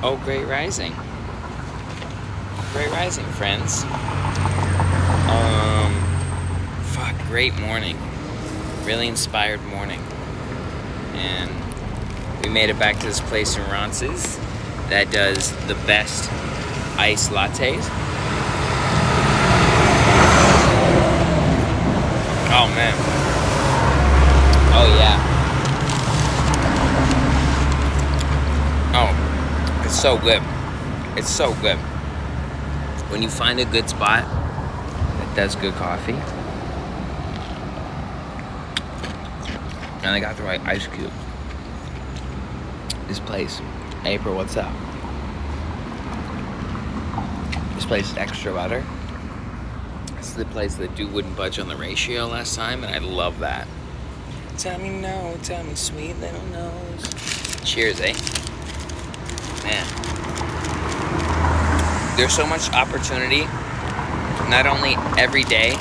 Oh, great rising. Great rising, friends. Fuck, great morning. Really inspired morning. And we made it back to this place in Ronce's that does the best iced lattes. Oh, man. Oh, yeah. Oh, it's so good. It's so good. When you find a good spot that does good coffee, and they got the right ice cube. This place, April, what's up? This place is extra butter. This is the place that dude wouldn't budge on the ratio last time, and I love that. Tell me no, tell me sweet little nose. Cheers, eh? Man. There's so much opportunity, not only every day,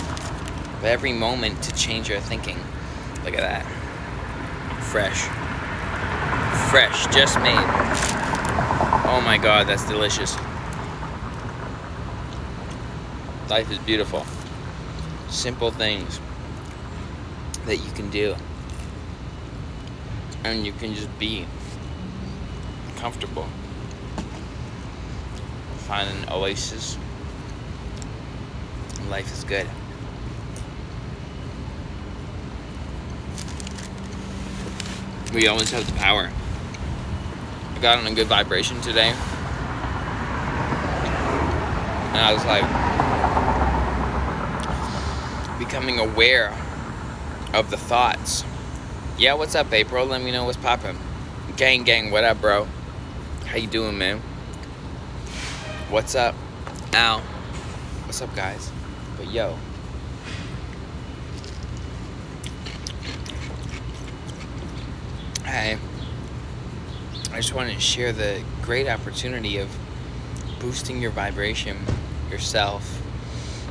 but every moment to change your thinking. Look at that. Fresh. Fresh, just made. Oh my God, that's delicious. Life is beautiful. Simple things that you can do. And you can just be comfortable. Find an oasis. Life is good. We always have the power. I got on a good vibration today. And I was like, becoming aware of the thoughts. Yeah, what's up, April? Let me know what's poppin'. Gang, gang, what up, bro? How you doing, man? What's up? Al. What's up, guys? But yo. Hey. I just wanted to share the great opportunity of boosting your vibration yourself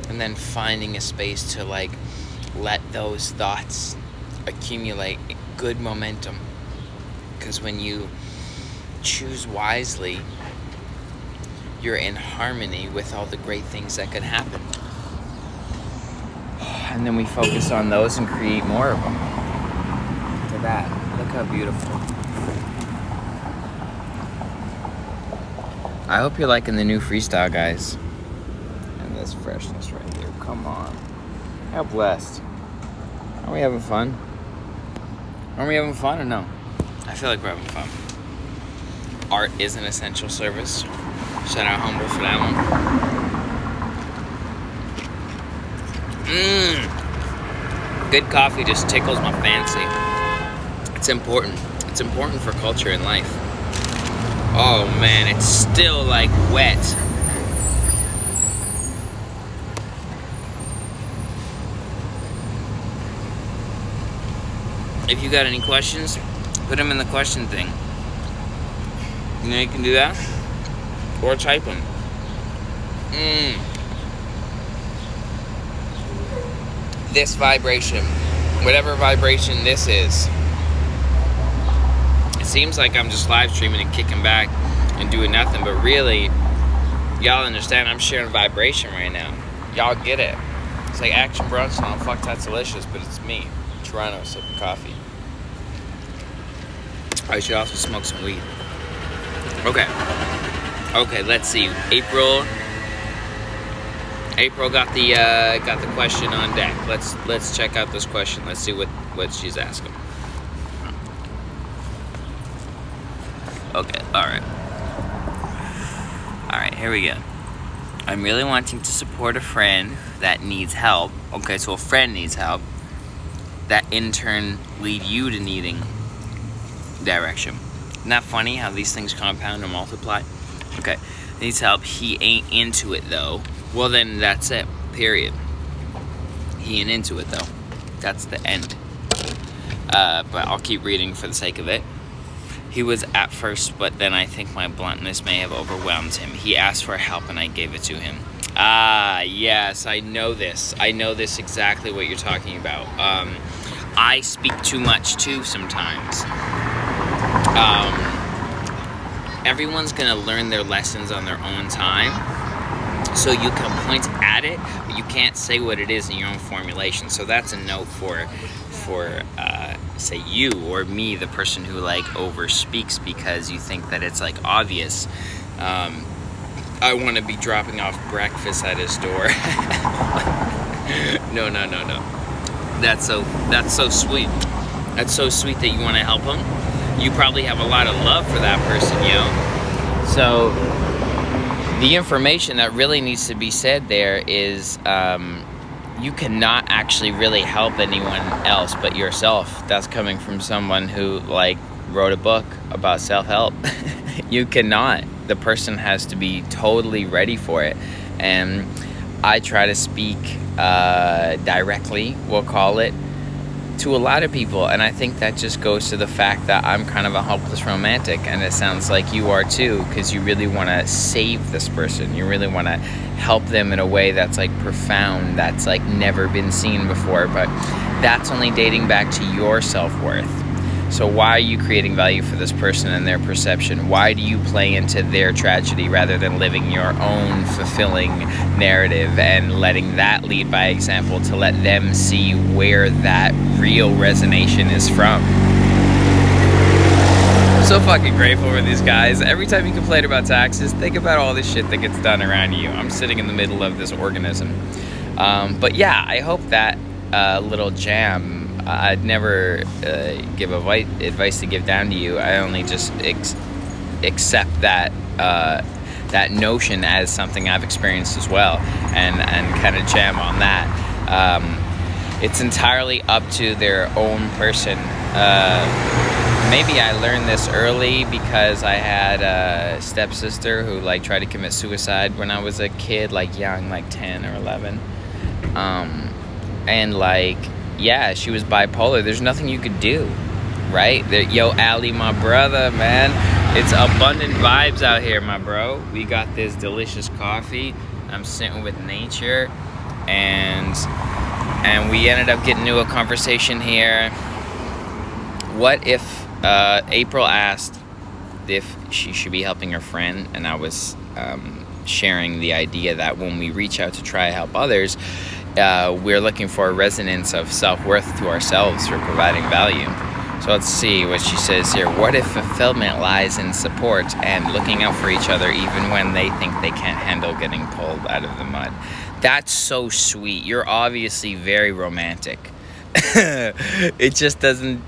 and then finding a space to like let those thoughts accumulate good momentum. Because when you choose wisely, you're in harmony with all the great things that could happen. And then we focus on those and create more of them. Look at that. Look how beautiful. I hope you're liking the new freestyle, guys. And this freshness right here. Come on. How blessed. Are we having fun? Are we having fun or no? I feel like we're having fun. Art is an essential service. Shout out Humble for that one. Good coffee just tickles my fancy. It's important. It's important for culture and life. Oh man, it's still like wet. If you got any questions, put them in the question thing. You know you can do that? Or type them. This vibration, whatever vibration this is, it seems like I'm just live streaming and kicking back and doing nothing, but really, y'all understand I'm sharing vibration right now. Y'all get it. It's like Action Brunch, oh fuck, that's delicious, but it's me, Toronto, sipping coffee. I should also smoke some weed. Okay, let's see. April got the question on deck. Let's check out this question. Let's see what she's asking. Okay, all right, here we go. I'm really wanting to support a friend that needs help. Okay, so a friend needs help. That in turn lead you to needing direction. Isn't that funny how these things compound and multiply? Okay, needs help. He ain't into it though. Well then that's it, period. He ain't into it though. That's the end. But I'll keep reading for the sake of it. He was at first, but then I think my bluntness may have overwhelmed him. He asked for help and I gave it to him. Ah, yes, I know this. I know this exactly what you're talking about. I speak too much too sometimes. everyone's gonna learn their lessons on their own time. So you can point at it, but you can't say what it is in your own formulation. So that's a note for say you or me, the person who like overspeaks because you think that it's like obvious. I want to be dropping off breakfast at his door. No. That's so sweet. That's so sweet that you want to help him. You probably have a lot of love for that person, So the information that really needs to be said there is you cannot actually really help anyone else but yourself. That's coming from someone who like wrote a book about self-help. You cannot. The person has to be totally ready for it. And I try to speak directly, we'll call it, to a lot of people, and I think that just goes to the fact that I'm kind of a hopeless romantic, and it sounds like you are too, because you really want to save this person. You really want to help them in a way that's like profound, that's like never been seen before, but that's only dating back to your self-worth. So why are you creating value for this person and their perception? Why do you play into their tragedy rather than living your own fulfilling narrative and letting that lead by example to let them see where that real resonation is from? I'm so fucking grateful for these guys. Every time you complain about taxes, think about all this shit that gets done around you. I'm sitting in the middle of this organism. But yeah, I hope that little jam, I'd never give advice to give down to you. I only just accept that that notion as something I've experienced as well, and kind of jam on that. It's entirely up to their own person. Maybe I learned this early because I had a stepsister who like tried to commit suicide when I was a kid, like young, like 10 or 11, and like, yeah, she was bipolar. There's nothing you could do, right? Yo, Ali, my brother, man. It's abundant vibes out here, my bro. We got this delicious coffee. I'm sitting with nature. And we ended up getting into a conversation here. What if April asked if she should be helping her friend, and I was sharing the idea that when we reach out to try to help others, we're looking for a resonance of self-worth to ourselves for providing value. So let's see what she says here. What if fulfillment lies in support and looking out for each other even when they think they can't handle getting pulled out of the mud? That's so sweet. You're obviously very romantic. It just doesn't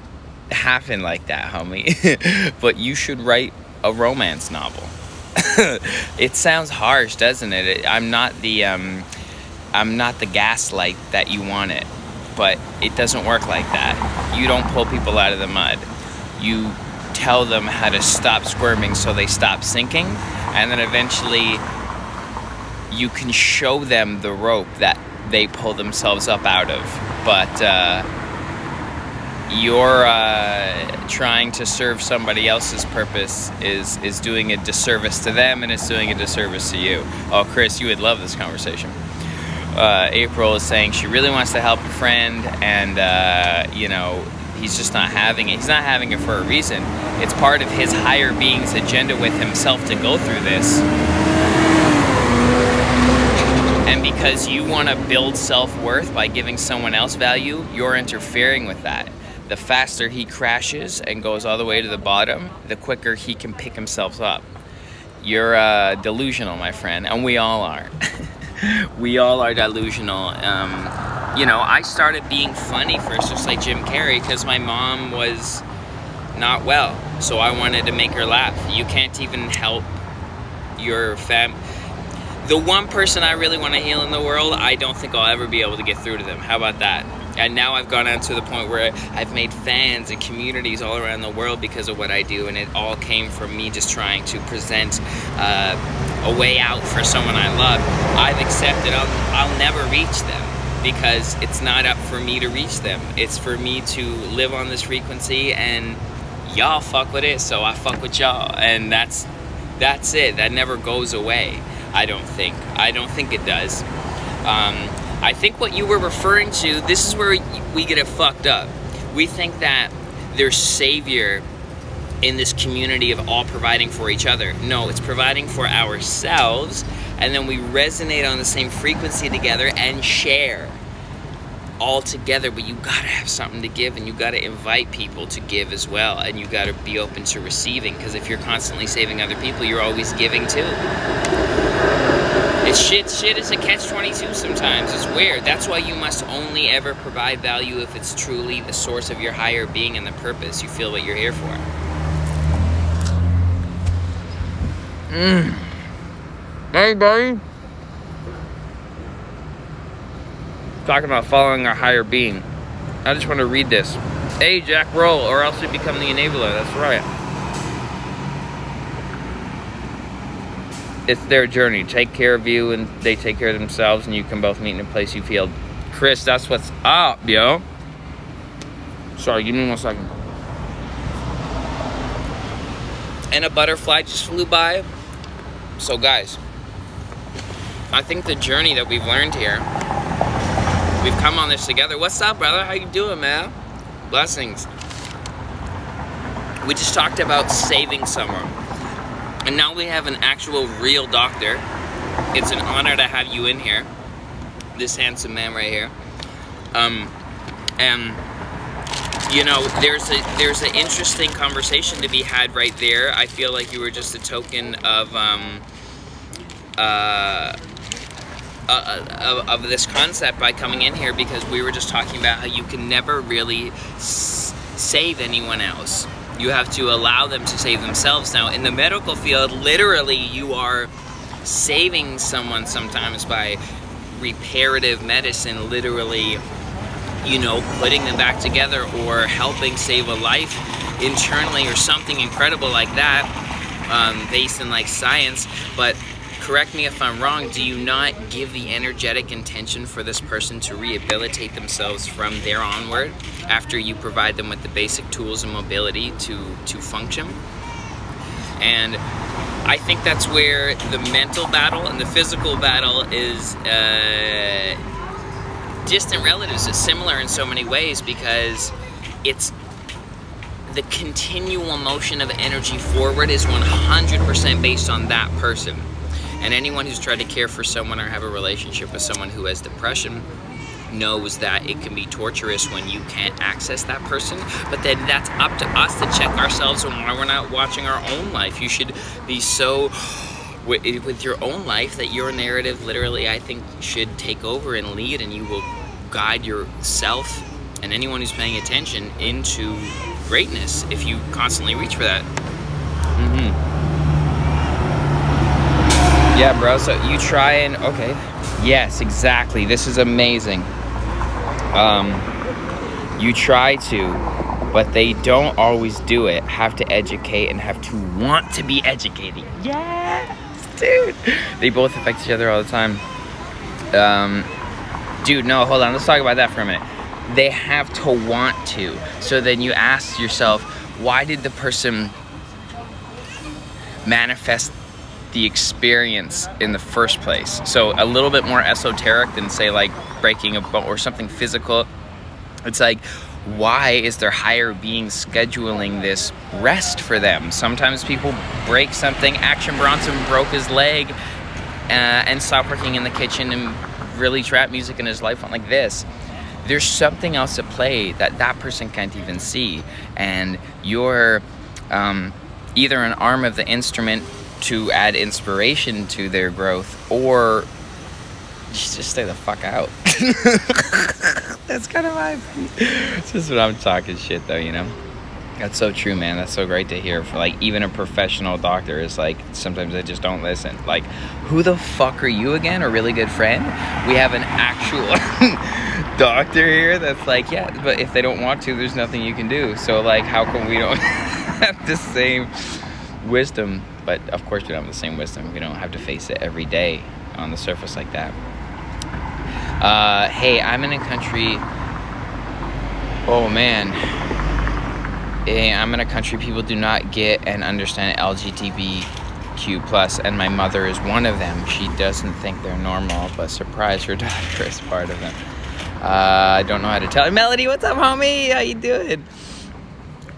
happen like that, homie. But you should write a romance novel. It sounds harsh, doesn't it? I'm not the gaslight that you want it, but it doesn't work like that. You don't pull people out of the mud. You tell them how to stop squirming so they stop sinking, and then eventually you can show them the rope that they pull themselves up out of. But you're trying to serve somebody else's purpose is doing a disservice to them, and it's doing a disservice to you. Oh, Chris, you would love this conversation. April is saying she really wants to help a friend, and you know, he's just not having it. He's not having it for a reason. It's part of his higher being's agenda with himself to go through this. And because you want to build self-worth by giving someone else value, you're interfering with that. The faster he crashes and goes all the way to the bottom, the quicker he can pick himself up. You're delusional, my friend, and we all are. We all are delusional. You know, I started being funny first, just like Jim Carrey, because my mom was not well, so I wanted to make her laugh. You can't even help your the one person I really want to heal in the world, I don't think I'll ever be able to get through to them. How about that? And now I've gone on to the point where I've made fans and communities all around the world because of what I do, and it all came from me just trying to present a way out for someone I love. I've accepted I'll never reach them because it's not up for me to reach them. It's for me to live on this frequency, and y'all fuck with it, so I fuck with y'all, and that's it. That never goes away. I don't think it does. I think what you were referring to, this is where we get it fucked up. We think that their savior in this community of all providing for each other. No, it's providing for ourselves, and then we resonate on the same frequency together and share all together. But you gotta have something to give, and you gotta invite people to give as well, and you gotta be open to receiving, because if you're constantly saving other people, you're always giving too. It's shit is a catch-22 sometimes. It's weird. That's why you must only ever provide value if it's truly the source of your higher being and the purpose you feel what you're here for. Hey, buddy. Talking about following our higher being. I just want to read this. Hey, Jack, roll, or else you become the enabler. That's right. It's their journey. Take care of you, and they take care of themselves, and you can both meet in a place you feel. Chris, that's what's up, yo. Sorry, give me 1 second. And a butterfly just flew by. So, guys, I think the journey that we've learned here, we've come on this together. What's up, brother? How you doing, man? Blessings. We just talked about saving someone. And now we have an actual real doctor. It's an honor to have you in here. This handsome man right here. And you know, there's an interesting conversation to be had right there. I feel like you were just a token of this concept by coming in here, because we were just talking about how you can never really save anyone else. You have to allow them to save themselves. Now, in the medical field, literally, you are saving someone sometimes by reparative medicine, literally, you know, putting them back together or helping save a life internally or something incredible like that, based in like science. But correct me if I'm wrong, do you not give the energetic intention for this person to rehabilitate themselves from there onward after you provide them with the basic tools and mobility to function? And I think that's where the mental battle and the physical battle is distant relatives. It's similar in so many ways, because it's the continual motion of energy forward is 100% based on that person. And anyone who's tried to care for someone or have a relationship with someone who has depression knows that it can be torturous when you can't access that person. But then that's up to us to check ourselves on why we're not watching our own life. You should be so with your own life that your narrative literally, I think, should take over and lead, and you will guide yourself and anyone who's paying attention into greatness if you constantly reach for that. Yeah, bro, so you try and, okay. Yes, exactly. This is amazing. You try to, but they don't always do it. Have to educate and have to want to be educated. Yes, dude. They both affect each other all the time. Dude, no, hold on. Let's talk about that for a minute. They have to want to. So then you ask yourself, why did the person manifest the experience in the first place? So a little bit more esoteric than, say, like breaking a bone or something physical. It's like, why is their higher being scheduling this rest for them? Sometimes people break something. Action Bronson broke his leg and stopped working in the kitchen and really trap music in his life went like this. There's something else at play that that person can't even see, and you're either an arm of the instrument to add inspiration to their growth, or just stay the fuck out. That's kind of my opinion. It's just when I'm talking shit, though, you know. That's so true, man. That's so great to hear. For like, even a professional doctor is like, sometimes I just don't listen. Like, who the fuck are you again? A really good friend? We have an actual doctor here that's like, yeah, but if they don't want to, there's nothing you can do. So like, how come we don't have the same wisdom? But of course we don't have the same wisdom. We don't have to face it every day on the surface like that. Hey, I'm in a country, oh man. I'm in a country people do not get and understand LGBTQ+, and my mother is one of them. She doesn't think they're normal, but surprise, her daughter is part of them. I don't know how to tell her. Melody, what's up, homie? How you doing?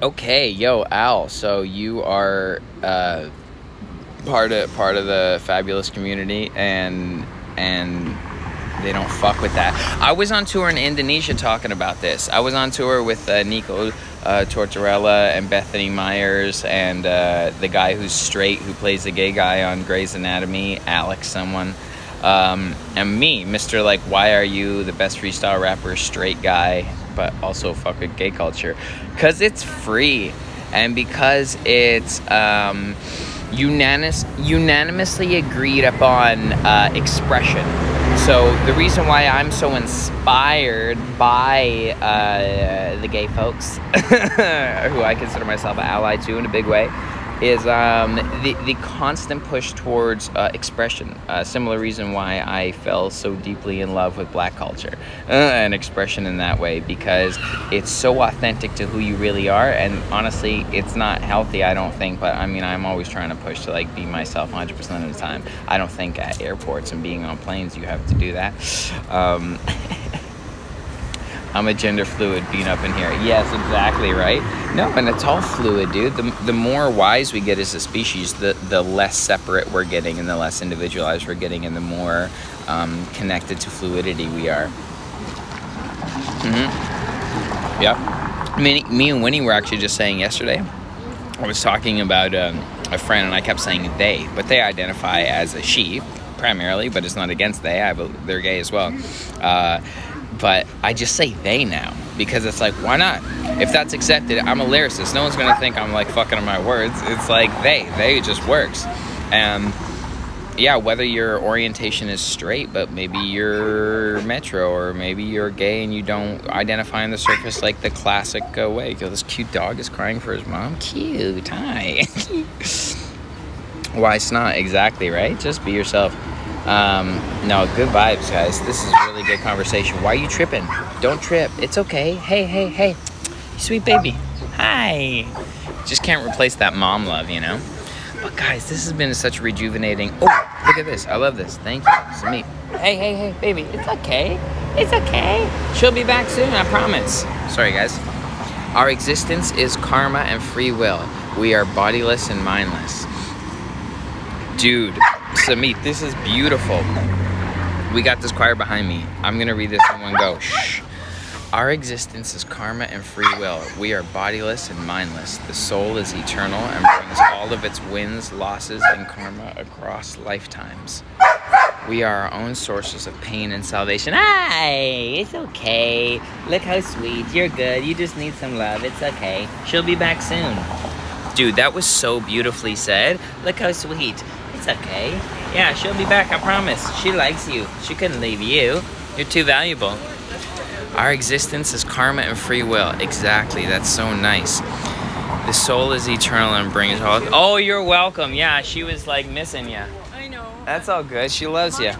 Okay, yo, Al. So you are part of the fabulous community, and they don't fuck with that. I was on tour in Indonesia talking about this. I was on tour with Nico Tortorella and Bethany Myers and the guy who's straight, who plays the gay guy on Grey's Anatomy, Alex someone. And me, Mr. like, why are you the best freestyle rapper, straight guy, but also fuck with gay culture? Because it's free, and because it's unanimously agreed upon expression. So the reason why I'm so inspired by the gay folks, who I consider myself an ally to in a big way, is the constant push towards expression. Similar reason why I fell so deeply in love with black culture and expression in that way, because it's so authentic to who you really are. And honestly, it's not healthy, I don't think, but I mean, I'm always trying to push to like be myself 100% of the time. I don't think at airports and being on planes you have to do that. I'm a gender fluid being up in here. Yes, exactly, right? No, and it's all fluid, dude. The more wise we get as a species, the less separate we're getting, and the less individualized we're getting, and the more connected to fluidity we are. Yeah. Me and Winnie were actually just saying yesterday, I was talking about a friend, and I kept saying they, but they identify as a she, primarily, but it's not against they. They're gay as well. But I just say they now, because it's like, why not? If that's accepted, I'm a lyricist. No one's going to think I'm like fucking on my words. It's like they just works. And yeah, whether your orientation is straight, but maybe you're metro, or maybe you're gay and you don't identify on the surface like the classic way. Yo, this cute dog is crying for his mom. Cute, hi. Why it's not? Exactly, right? Just be yourself. No, good vibes, guys. This is a really good conversation. Why are you tripping? Don't trip. It's okay. Hey. Sweet baby. Hi. Just can't replace that mom love, you know? But guys, this has been such rejuvenating. Oh, look at this. I love this. Thank you. It's me. Hey, baby. It's okay. It's okay. She'll be back soon, I promise. Sorry, guys. Our existence is karma and free will. We are bodiless and mindless. Dude, Samit, this is beautiful. We got this choir behind me. I'm gonna read this in one go. Shh. Our existence is karma and free will. We are bodiless and mindless. The soul is eternal and brings all of its wins, losses, and karma across lifetimes. We are our own sources of pain and salvation. Hi, it's okay. Look how sweet. You're good. You just need some love. It's okay. She'll be back soon. Dude, that was so beautifully said. Look how sweet. It's okay. Yeah, she'll be back, I promise. She likes you. She couldn't leave you. You're too valuable. Our existence is karma and free will. Exactly. That's so nice. The soul is eternal and brings all... Oh, you're welcome. Yeah, she was like missing you. I know. That's all good. She loves you.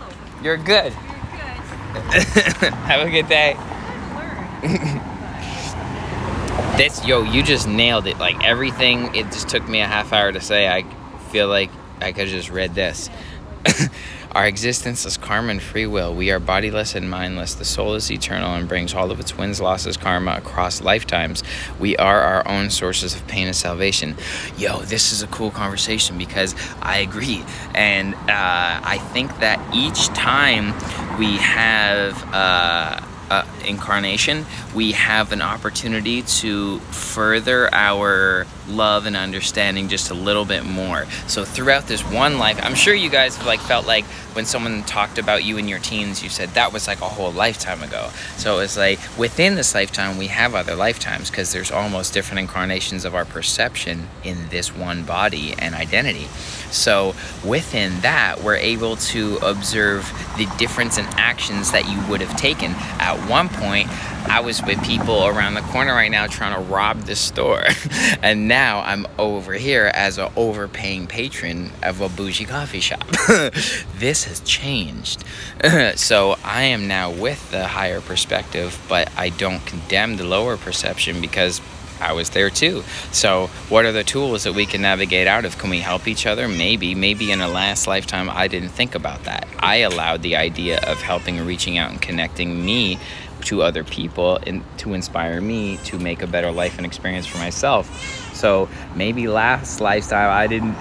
You're good. You're good. Have a good day. You just nailed it. Like everything, it just took me a half hour to say. I feel like I could have just read this. Our existence is karma and free will. We are bodiless and mindless. The soul is eternal and brings all of its wins, losses, karma across lifetimes. We are our own sources of pain and salvation. Yo, this is a cool conversation because I agree. And I think that each time we have incarnation, we have an opportunity to further our love and understanding just a little bit more. So throughout this one life, I'm sure you guys have felt like when someone talked about you in your teens, you said that was like a whole lifetime ago. So it's like within this lifetime we have other lifetimes, because there's almost different incarnations of our perception in this one body and identity. So within that, we're able to observe the difference in actions that you would have taken. At one point, I was with people around the corner right now trying to rob this store. And now I'm over here as an overpaying patron of a bougie coffee shop. This has changed. So I am now with the higher perspective, but I don't condemn the lower perception, because I was there too. So what are the tools that we can navigate out of? Can we help each other? Maybe in a last lifetime, I didn't think about that. I allowed the idea of helping and reaching out and connecting me to other people and to inspire me to make a better life and experience for myself. So maybe last lifetime I didn't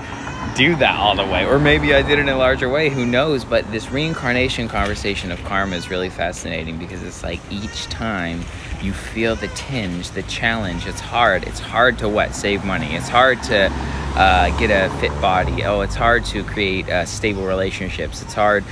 do that all the way, or maybe I did it in a larger way, who knows? But this reincarnation conversation of karma is really fascinating, because it's like each time you feel the tinge, the challenge. It's hard to save money. It's hard to get a fit body. It's hard to create stable relationships. It's hard.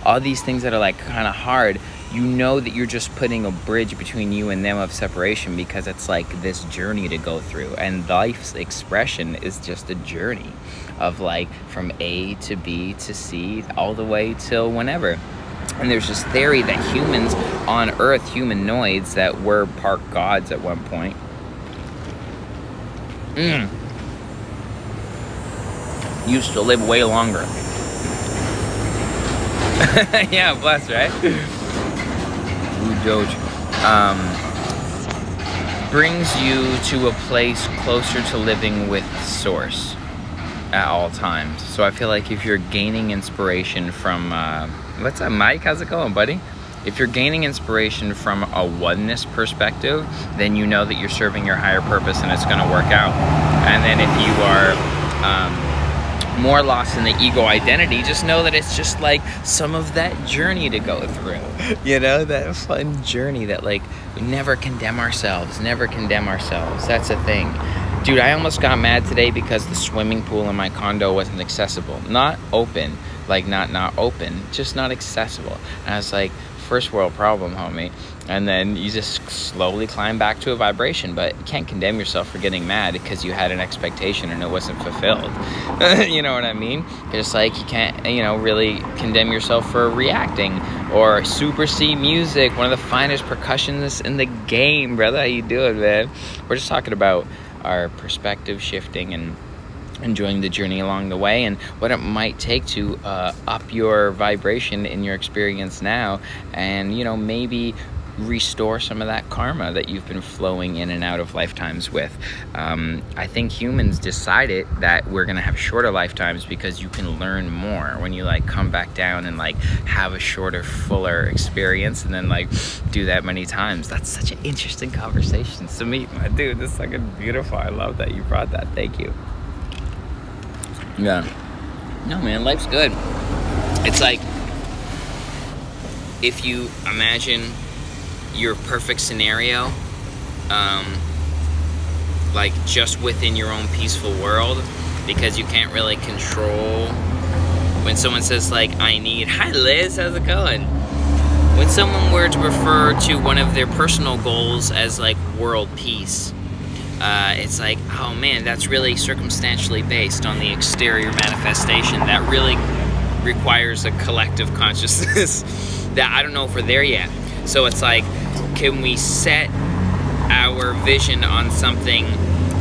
All these things that are like kind of hard, you know that you're just putting a bridge between you and them of separation, because it's like this journey to go through. And life's expression is just a journey of like from A to B to C all the way till whenever. And there's this theory that humans on Earth, humanoids that were part gods at one point, used to live way longer. Yeah, bless, right? Doge, brings you to a place closer to living with Source at all times. So I feel like if you're gaining inspiration from, what's up, Mike? How's it going, buddy? If you're gaining inspiration from a oneness perspective, then you know that you're serving your higher purpose and it's going to work out. And then if you are more lost in the ego identity, just know that it's just like some of that journey to go through, you know, that fun journey that like we never condemn ourselves. That's a thing. Dude, I almost got mad today because the swimming pool in my condo wasn't accessible. Not open, like not open, just not accessible. And I was like, first world problem, homie. And then you just slowly climb back to a vibration. But you can't condemn yourself for getting mad because you had an expectation and it wasn't fulfilled. You know what I mean? It's like you can't, really condemn yourself for reacting. Or Super C Music, one of the finest percussionists in the game, brother. How you doing, man? We're just talking about our perspective shifting and enjoying the journey along the way, and what it might take to up your vibration in your experience now, and maybe restore some of that karma that you've been flowing in and out of lifetimes with. I think humans decided that we're gonna have shorter lifetimes because you can learn more when you like come back down and like have a shorter, fuller experience, and then like do that many times. That's such an interesting conversation to meet, my dude. This is fucking beautiful. I love that you brought that. Thank you. Yeah. No, man, life's good. It's like, if you imagine your perfect scenario, like just within your own peaceful world, because you can't really control when someone says like, I need, hi Liz, how's it going? When someone were to refer to one of their personal goals as like world peace, it's like, oh man, that's really circumstantially based on the exterior manifestation. That really requires a collective consciousness that I don't know if we're there yet. So it's like, can we set our vision on something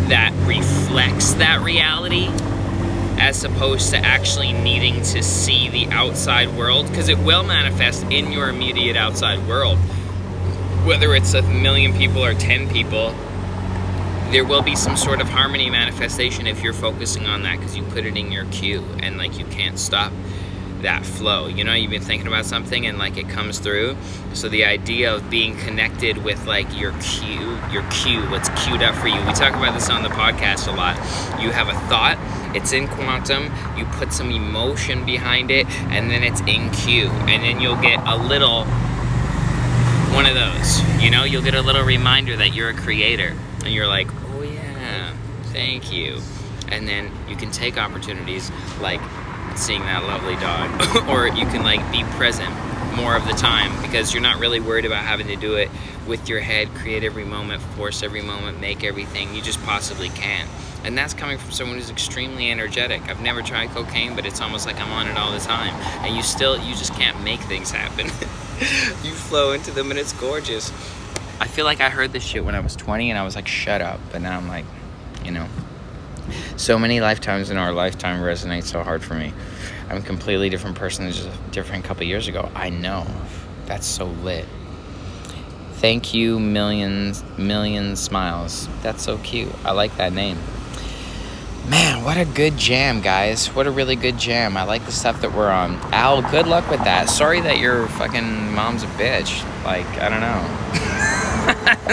that reflects that reality, as opposed to actually needing to see the outside world? Because it will manifest in your immediate outside world. Whether it's 1 million people or 10 people, there will be some sort of harmony manifestation if you're focusing on that, because you put it in your queue and like you can't stop that flow. You've been thinking about something and like it comes through. So the idea of being connected with like your cue, what's queued up for you. We talk about this on the podcast a lot. You have a thought, it's in quantum, you put some emotion behind it, and then it's in queue. And then you'll get a little one of those, you'll get a little reminder that you're a creator. And you're like, oh yeah, thank you. And then you can take opportunities like seeing that lovely dog, or you can like be present more of the time, because you're not really worried about having to do it with your head, create every moment, force every moment, make everything. You just possibly can. And that's coming from someone who's extremely energetic. I've never tried cocaine, but it's almost like I'm on it all the time. And you just can't make things happen. You flow into them and it's gorgeous. I feel like I heard this shit when I was 20 and I was like, shut up. But now I'm like, so many lifetimes in our lifetime resonate so hard for me. I'm a completely different person than just a different couple years ago. I know. That's so lit. Thank you, million smiles. That's so cute. I like that name. Man, what a good jam, guys. What a really good jam. I like the stuff that we're on. Al, good luck with that. Sorry that your fucking mom's a bitch. Like, I don't know.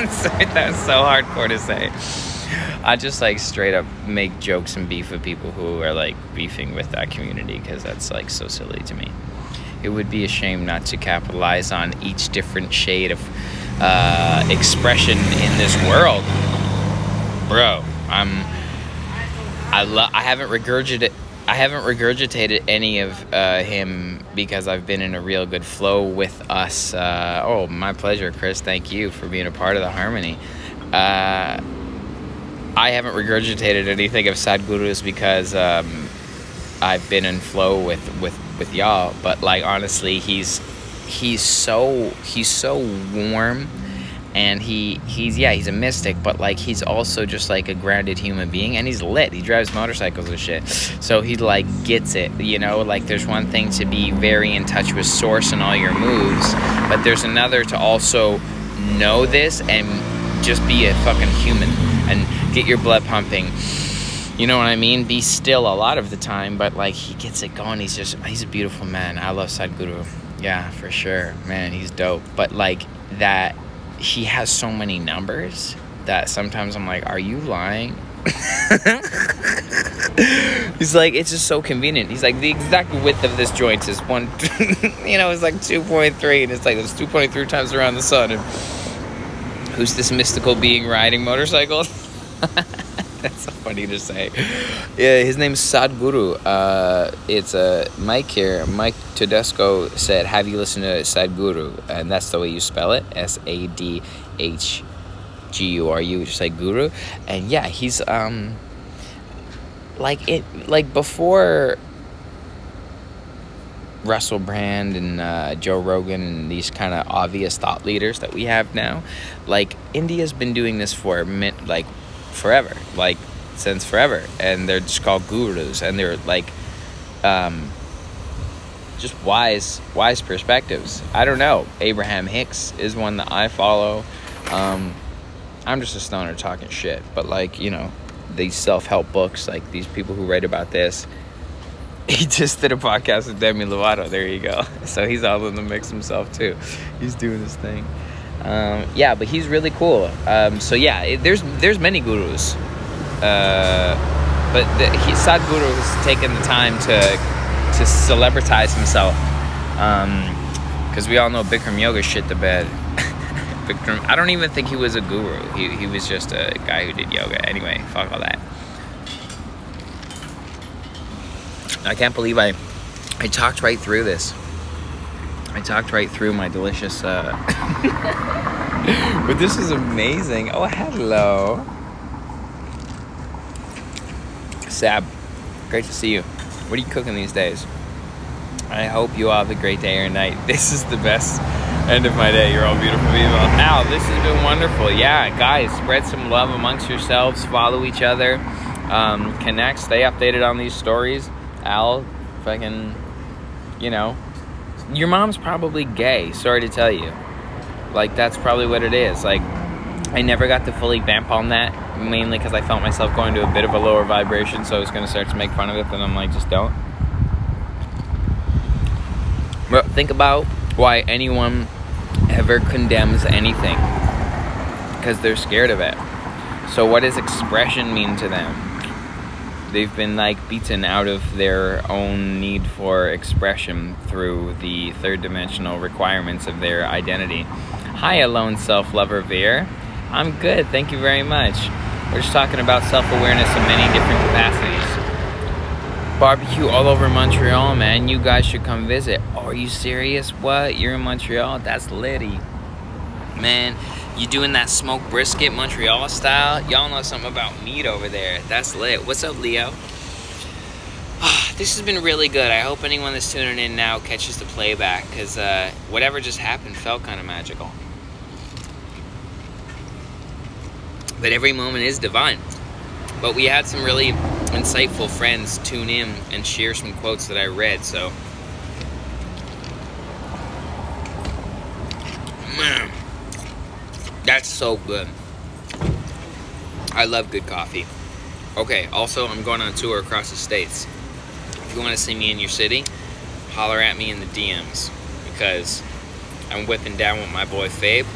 Sorry, that was so hardcore to say. I just, like, straight up make jokes and beef with people who are, like, beefing with that community, because that's, like, so silly to me. It would be a shame not to capitalize on each different shade of expression in this world. Bro, I haven't regurgitated any of him, because I've been in a real good flow with us. Oh, my pleasure, Chris. Thank you for being a part of the harmony. I haven't regurgitated anything of Sadhguru's because I've been in flow with y'all. But, like, honestly, he's so warm. And he's a mystic, but, like, he's also just, like, a grounded human being, and he's lit. He drives motorcycles and shit. So he, like, gets it, you know? Like, there's one thing to be very in touch with source and all your moves, but there's another to also know this and just be a fucking human and get your blood pumping. You know what I mean? Be still a lot of the time, but, like, he gets it going. He's a beautiful man. I love Sadhguru. Yeah, for sure. Man, he's dope. But, like, that... he has so many numbers that sometimes I'm like, are you lying? He's like, it's just so convenient. He's like, the exact width of this joint is one, you know, it's like 2.3, and it's like, it's 2.3 times around the sun. And who's this mystical being riding motorcycles? That's so funny to say. Yeah, his name's Sadhguru. It's Mike here. Mike Tedesco said, have you listened to Sadhguru? And that's the way you spell it. Sadhguru, just like guru. And yeah, he's like before Russell Brand and Joe Rogan and these kind of obvious thought leaders that we have now. Like, India's been doing this for forever, like since forever, and they're just called gurus, and they're like just wise perspectives. I don't know, Abraham Hicks is one that I follow. I'm just a stoner talking shit, but, like, you know, these self-help books, like these people who write about this. He just did a podcast with Demi Lovato. There you go. So he's all in the mix himself too. He's doing his thing. Yeah, but he's really cool. So yeah, there's many gurus, but Sadhguru has taken the time to celebritize himself, because we all know Bikram Yoga shit the bed. Bikram, I don't even think he was a guru. He was just a guy who did yoga. Anyway, fuck all that. I can't believe I talked right through this. I talked right through my delicious, but this is amazing. Oh, hello. Sab, great to see you. What are you cooking these days? I hope you all have a great day or night. This is the best end of my day. You're all beautiful people. Al, this has been wonderful. Yeah, guys, spread some love amongst yourselves. Follow each other. Connect. Stay updated on these stories. Al, fucking, you know, your mom's probably gay, sorry to tell you. Like, that's probably what it is. Like, I never got to fully vamp on that, mainly because I felt myself going to a bit of a lower vibration, so I was going to start to make fun of it, but I'm like, just don't. But think about why anyone ever condemns anything. Because they're scared of it. So what does expression mean to them? They've been, like, beaten out of their own need for expression through the third dimensional requirements of their identity. Hi, alone self-lover Veer. I'm good, thank you very much. We're just talking about self-awareness in many different capacities. Barbecue all over Montreal, man. You guys should come visit. Oh, are you serious? What? You're in Montreal? That's litty. Man, you doing that smoked brisket Montreal style? Y'all know something about meat over there. That's lit. What's up, Leo? This has been really good. I hope anyone that's tuning in now catches the playback, because whatever just happened felt kind of magical. But every moment is divine. But we had some really insightful friends tune in and share some quotes that I read, so... That's so good. I love good coffee. Okay, also, I'm going on a tour across the states. If you want to see me in your city, holler at me in the DMs, because I'm whipping down with my boy Fabe,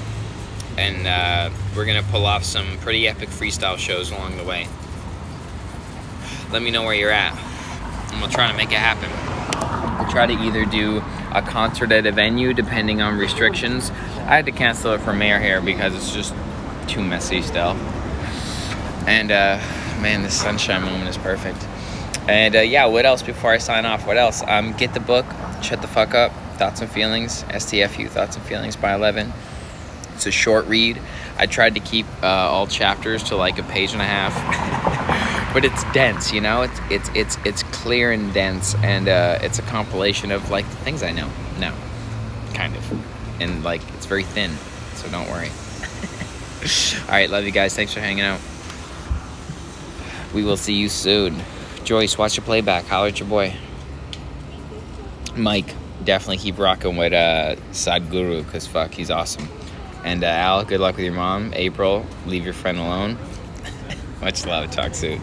and we're going to pull off some pretty epic freestyle shows along the way. Let me know where you're at, and we'll try to make it happen. We'll try to either do a concert at a venue, depending on restrictions. I had to cancel it for Mayor here because it's just too messy still. And man, this sunshine moment is perfect. And yeah, what else before I sign off? What else? Get the book, Shut the Fuck Up, Thoughts and Feelings, STFU, Thoughts and Feelings by Ellevan. It's a short read. I tried to keep all chapters to like a page and a half. But it's dense, you know? It's clear and dense, and it's a compilation of like the things I know now, kind of. And like, it's very thin, so don't worry. Alright, love you guys. Thanks for hanging out. We will see you soon. Joyce, watch your playback. Holler at your boy. Mike, definitely keep rocking with Sadhguru, because fuck, he's awesome. And Al, good luck with your mom. April, leave your friend alone. Much love. Talk soon.